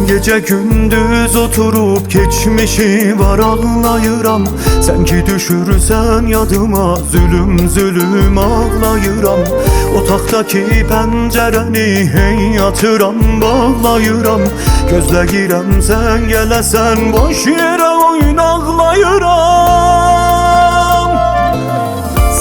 Gece gündüz oturup geçmişi var ağlayıram. Sen ki düşürsen yadıma zulüm zulüm ağlayıram. Otaqdaki pəncərəni hey yatıram bağlayıram. Gözləyirəm sən gələsən boş yerə oyun ağlayıram.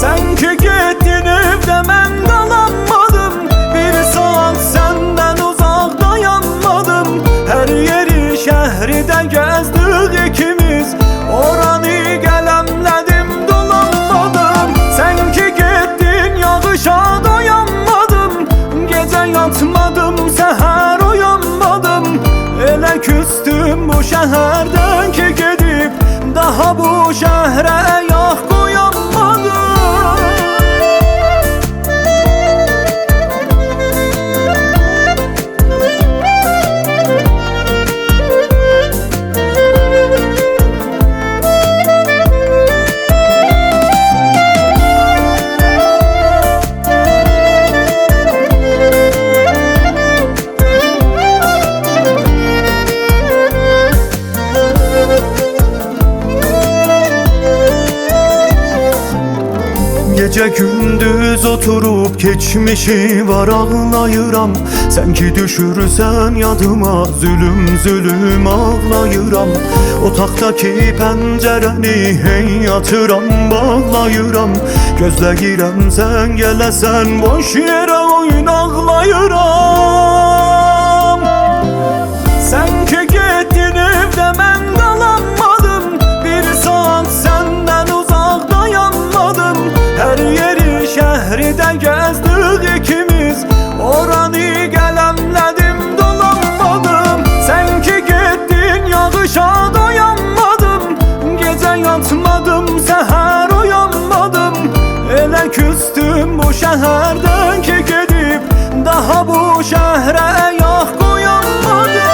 Sen ki getdin evdə mən qalanmadım. Bir saat səndən uzaq dayanmadım. Her yeri şəhridə gəzdik ikimiz. Oranı qələmlədim dolanmadım. Sen ki getdin yağışa dayanmadım. Gecə yatmadım səhər uyanmadım. Elə küstüm bu şəhərdən ki gedib daha bu şəhrə ayaq qoyanmadım. Gece gündüz oturup geçmişi var ağlayıram. Sen ki düşürsen yadıma zulüm zulüm ağlayıram. Otaqdaki pəncərəni hey yatıram bağlayıram. Gözləyirəm sən gələsən boş yerə oyun ağlayıram. Sen ki getdin evdə mən qalanmadım. Bir saat səndən uzaq dayanmadım. Her yeri şəhridə gəzdik ikimiz. Oranı qələmlədim dolanmadım. Sen ki getdin yağışa dayanmadım. Gecə yatmadım səhər uyanmadım. Elə küstüm bu şəhərdən ki gedib daha bu şəhrə ayaq qoyanmadım.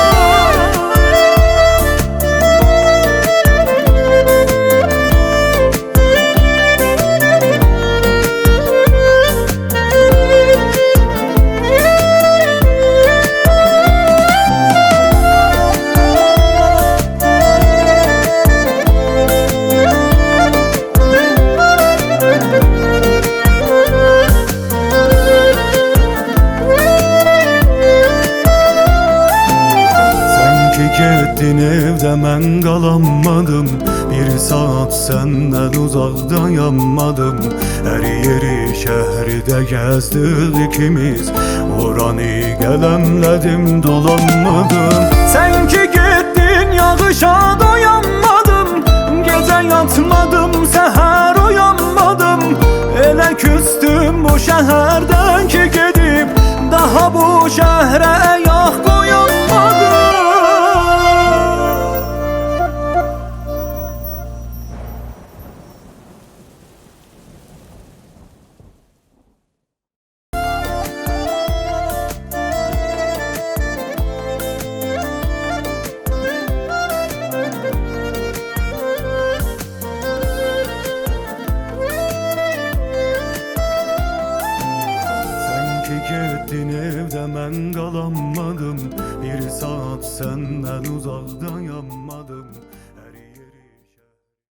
Getdin evdə mən qalanmadım. Bir saat səndən uzaq dayanmadım. Hər yeri şəhridə gəzdik ikimiz. Oranı qələmlədim dolanmadım. Sen ki getdin yağışa dayanmadım. Gecə yatmadım səhər uyanmadım. Elə küstüm bu şəhərdən ki gedib daha bu şəhrə ayaq qoyanmadım. Getdin evdə mən qalanmadım. Bir saat səndən uzaq dayanmadım.